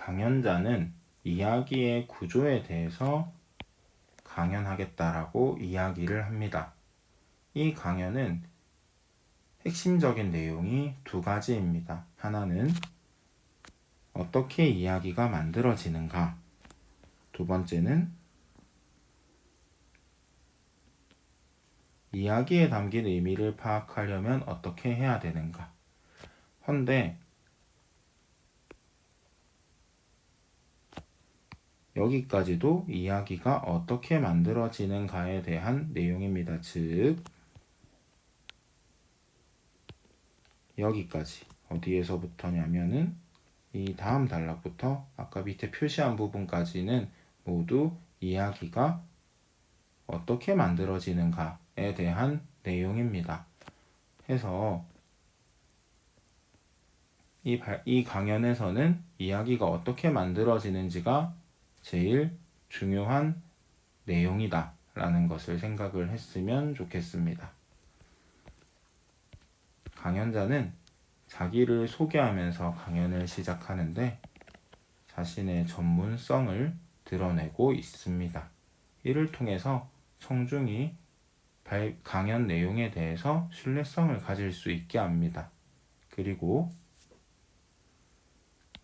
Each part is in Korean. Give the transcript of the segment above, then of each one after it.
강연자는 이야기의 구조에 대해서 강연하겠다라고 이야기를 합니다. 이 강연은 핵심적인 내용이 두 가지입니다. 하나는 어떻게 이야기가 만들어지는가, 두 번째는 이야기에 담긴 의미를 파악하려면 어떻게 해야 되는가. 헌데 여기까지도 이야기가 어떻게 만들어지는가에 대한 내용입니다. 즉, 여기까지 어디에서부터냐면은 이 다음 단락부터 아까 밑에 표시한 부분까지는 모두 이야기가 어떻게 만들어지는가에 대한 내용입니다. 해서 이 강연에서는 이야기가 어떻게 만들어지는지가 제일 중요한 내용이다 라는 것을 생각을 했으면 좋겠습니다. 강연자는 자기를 소개하면서 강연을 시작하는데 자신의 전문성을 드러내고 있습니다. 이를 통해서 청중이 강연 내용에 대해서 신뢰성을 가질 수 있게 합니다. 그리고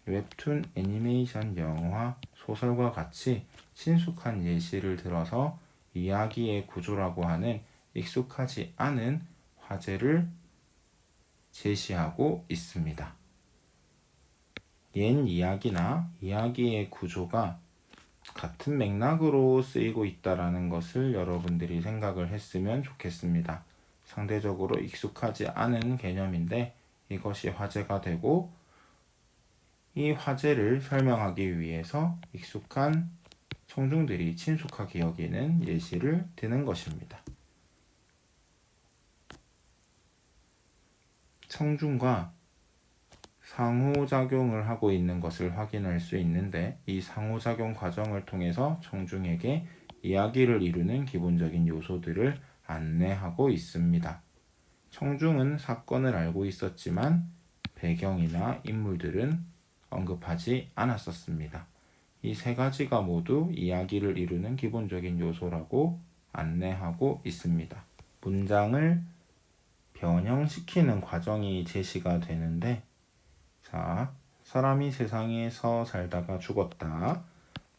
웹툰, 애니메이션, 영화, 소설과 같이 친숙한 예시를 들어서 이야기의 구조라고 하는 익숙하지 않은 화제를 제시하고 있습니다. 옛 이야기나 이야기의 구조가 같은 맥락으로 쓰이고 있다는 것을 여러분들이 생각을 했으면 좋겠습니다. 상대적으로 익숙하지 않은 개념인데 이것이 화제가 되고 이 화제를 설명하기 위해서 익숙한 청중들이 친숙하게 여기는 예시를 드는 것입니다. 청중과 상호작용을 하고 있는 것을 확인할 수 있는데 이 상호작용 과정을 통해서 청중에게 이야기를 이루는 기본적인 요소들을 안내하고 있습니다. 청중은 사건을 알고 있었지만 배경이나 인물들은 언급하지 않았었습니다. 이 세 가지가 모두 이야기를 이루는 기본적인 요소라고 안내하고 있습니다. 문장을 변형시키는 과정이 제시가 되는데, 자, 사람이 세상에서 살다가 죽었다.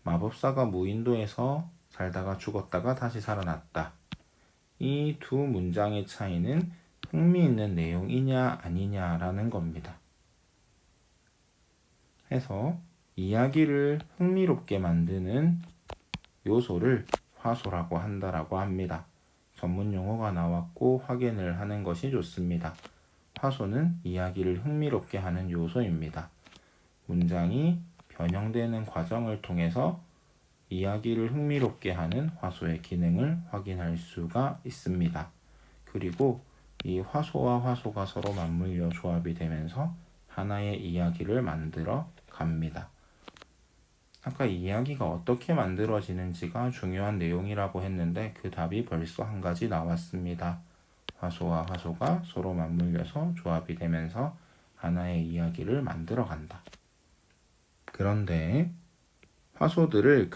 마법사가 무인도에서 살다가 죽었다가 다시 살아났다. 이 두 문장의 차이는 흥미있는 내용이냐 아니냐라는 겁니다. 해서 이야기를 흥미롭게 만드는 요소를 화소라고 한다라고 합니다. 전문 용어가 나왔고 확인을 하는 것이 좋습니다. 화소는 이야기를 흥미롭게 하는 요소입니다. 문장이 변형되는 과정을 통해서 이야기를 흥미롭게 하는 화소의 기능을 확인할 수가 있습니다. 그리고 이 화소와 화소가 서로 맞물려 조합이 되면서 하나의 이야기를 만들어 갑니다. 아까 이야기가 어떻게 만들어지는지가 중요한 내용이라고 했는데 그 답이 벌써 한 가지 나왔습니다. 화소와 화소가 서로 맞물려서 조합이 되면서 하나의 이야기를 만들어 간다. 그런데 화소들을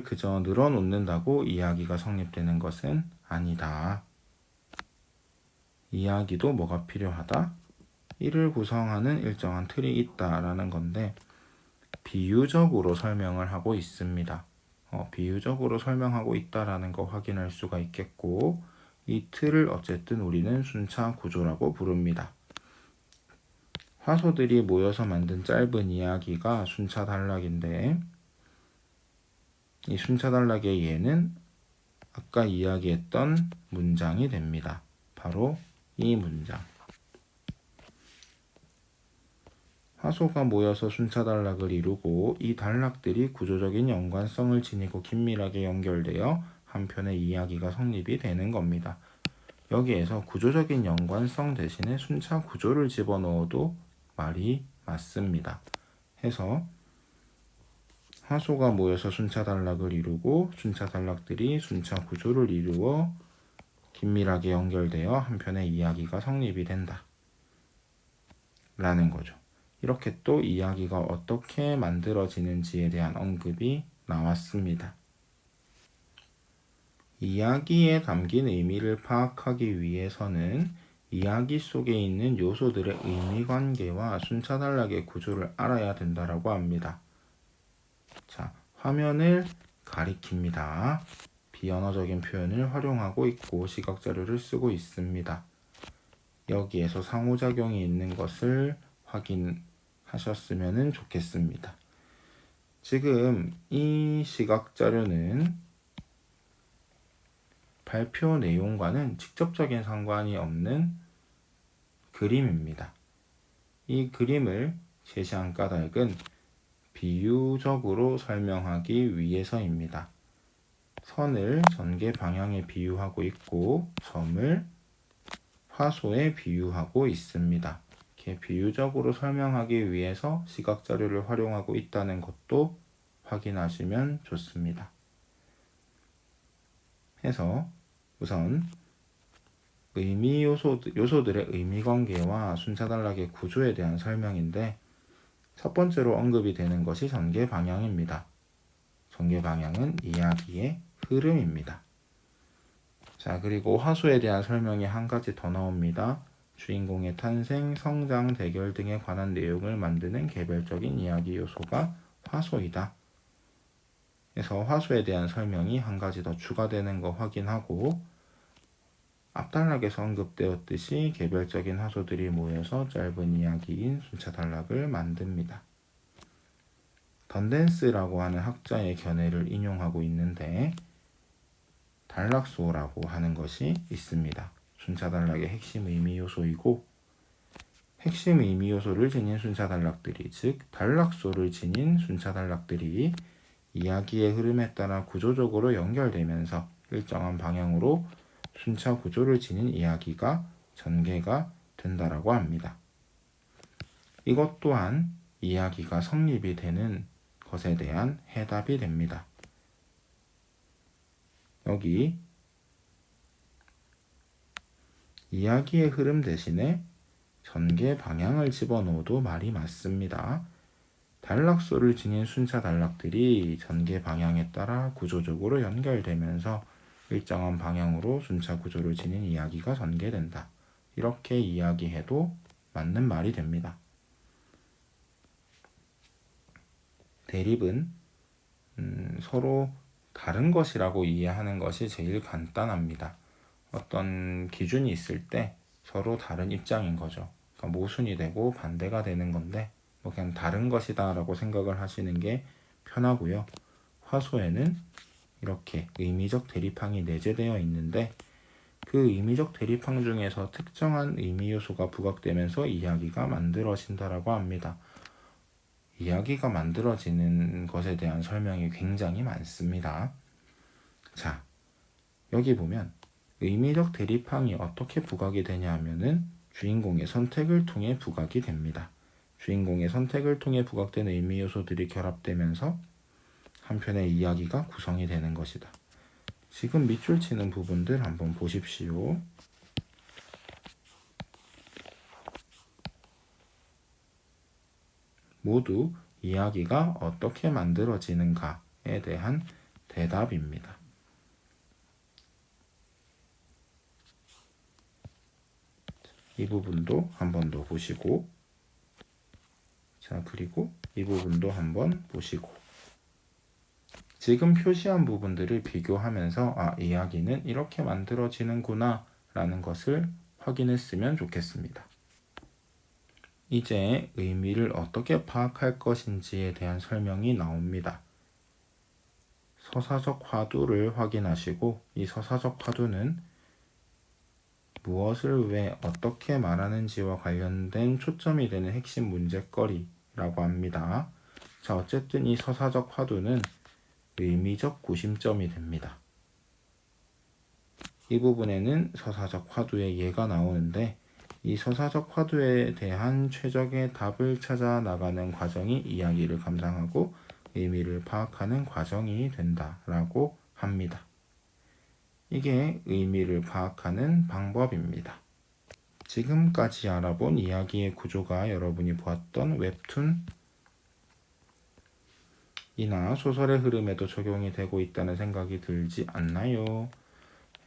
그저 늘어놓는다고 이야기가 성립되는 것은 아니다. 이야기도 뭐가 필요하다? 이를 구성하는 일정한 틀이 있다라는 건데 비유적으로 설명을 하고 있습니다. 비유적으로 설명하고 있다라는 거 확인할 수가 있겠고 이 틀을 어쨌든 우리는 순차 구조라고 부릅니다. 화소들이 모여서 만든 짧은 이야기가 순차 단락인데 이 순차 단락의 예는 아까 이야기했던 문장이 됩니다. 바로 이 문장. 화소가 모여서 순차 단락을 이루고 이 단락들이 구조적인 연관성을 지니고 긴밀하게 연결되어 한 편의 이야기가 성립이 되는 겁니다. 여기에서 구조적인 연관성 대신에 순차 구조를 집어넣어도 말이 맞습니다. 해서 화소가 모여서 순차 단락을 이루고 순차 단락들이 순차 구조를 이루어 긴밀하게 연결되어 한 편의 이야기가 성립이 된다 라는 거죠. 이렇게 또 이야기가 어떻게 만들어지는지에 대한 언급이 나왔습니다. 이야기에 담긴 의미를 파악하기 위해서는 이야기 속에 있는 요소들의 의미관계와 순차단락의 구조를 알아야 된다라고 합니다. 자, 화면을 가리킵니다. 비언어적인 표현을 활용하고 있고 시각자료를 쓰고 있습니다. 여기에서 상호작용이 있는 것을 확인하셨으면 좋겠습니다. 지금 이 시각자료는 발표 내용과는 직접적인 상관이 없는 그림입니다. 이 그림을 제시한 까닭은 비유적으로 설명하기 위해서입니다. 선을 전개 방향에 비유하고 있고 점을 화소에 비유하고 있습니다. 이렇게 비유적으로 설명하기 위해서 시각자료를 활용하고 있다는 것도 확인하시면 좋습니다. 해서 우선 요소들의 의미관계와 순차단락의 구조에 대한 설명인데 첫 번째로 언급이 되는 것이 전개 방향입니다. 전개 방향은 이야기의 흐름입니다. 자, 그리고 화소에 대한 설명이 한 가지 더 나옵니다. 주인공의 탄생, 성장, 대결 등에 관한 내용을 만드는 개별적인 이야기 요소가 화소이다. 그래서 화소에 대한 설명이 한 가지 더 추가되는 거 확인하고 앞단락에서 언급되었듯이 개별적인 화소들이 모여서 짧은 이야기인 순차단락을 만듭니다. 던댄스라고 하는 학자의 견해를 인용하고 있는데 단락소라고 하는 것이 있습니다. 순차단락의 핵심 의미 요소이고 핵심 의미 요소를 지닌 순차단락들이 즉 단락소를 지닌 순차단락들이 이야기의 흐름에 따라 구조적으로 연결되면서 일정한 방향으로 순차 구조를 지닌 이야기가 전개가 된다라고 합니다. 이것 또한 이야기가 성립이 되는 것에 대한 해답이 됩니다. 여기 이야기의 흐름 대신에 전개 방향을 집어넣어도 말이 맞습니다. 단락소를 지닌 순차 단락들이 전개 방향에 따라 구조적으로 연결되면서 일정한 방향으로 순차 구조를 지닌 이야기가 전개된다. 이렇게 이야기해도 맞는 말이 됩니다. 대립은 서로 다른 것이라고 이해하는 것이 제일 간단합니다. 어떤 기준이 있을 때 서로 다른 입장인 거죠. 그러니까 모순이 되고 반대가 되는 건데 뭐 그냥 다른 것이다 라고 생각을 하시는 게 편하고요. 화소에는 이렇게 의미적 대립항이 내재되어 있는데 그 의미적 대립항 중에서 특정한 의미 요소가 부각되면서 이야기가 만들어진다라고 합니다. 이야기가 만들어지는 것에 대한 설명이 굉장히 많습니다. 자, 여기 보면 의미적 대립항이 어떻게 부각이 되냐 하면은 주인공의 선택을 통해 부각이 됩니다. 주인공의 선택을 통해 부각된 의미 요소들이 결합되면서 한편의 이야기가 구성이 되는 것이다. 지금 밑줄 치는 부분들 한번 보십시오. 모두 이야기가 어떻게 만들어지는가에 대한 대답입니다. 이 부분도 한 번 더 보시고 자, 그리고 이 부분도 한번 보시고 지금 표시한 부분들을 비교하면서 이야기는 이렇게 만들어지는구나 라는 것을 확인했으면 좋겠습니다. 이제 의미를 어떻게 파악할 것인지에 대한 설명이 나옵니다. 서사적 화두를 확인하시고 이 서사적 화두는 무엇을 왜 어떻게 말하는지와 관련된 초점이 되는 핵심 문제거리라고 합니다. 자, 어쨌든 이 서사적 화두는 의미적 구심점이 됩니다. 이 부분에는 서사적 화두의 예가 나오는데 이 서사적 화두에 대한 최적의 답을 찾아 나가는 과정이 이야기를 감상하고 의미를 파악하는 과정이 된다라고 합니다. 이게 의미를 파악하는 방법입니다. 지금까지 알아본 이야기의 구조가 여러분이 보았던 웹툰이나 소설의 흐름에도 적용이 되고 있다는 생각이 들지 않나요?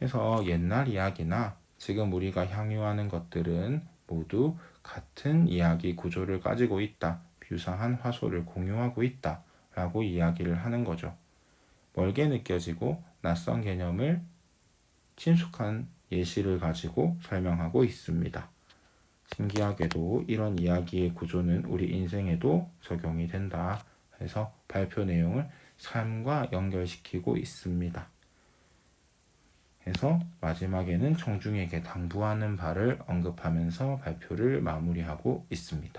해서 옛날 이야기나 지금 우리가 향유하는 것들은 모두 같은 이야기 구조를 가지고 있다. 유사한 화소를 공유하고 있다. 라고 이야기를 하는 거죠. 멀게 느껴지고 낯선 개념을 친숙한 예시를 가지고 설명하고 있습니다. 신기하게도 이런 이야기의 구조는 우리 인생에도 적용이 된다 해서 발표 내용을 삶과 연결시키고 있습니다. 해서 마지막에는 청중에게 당부하는 바를 언급하면서 발표를 마무리하고 있습니다.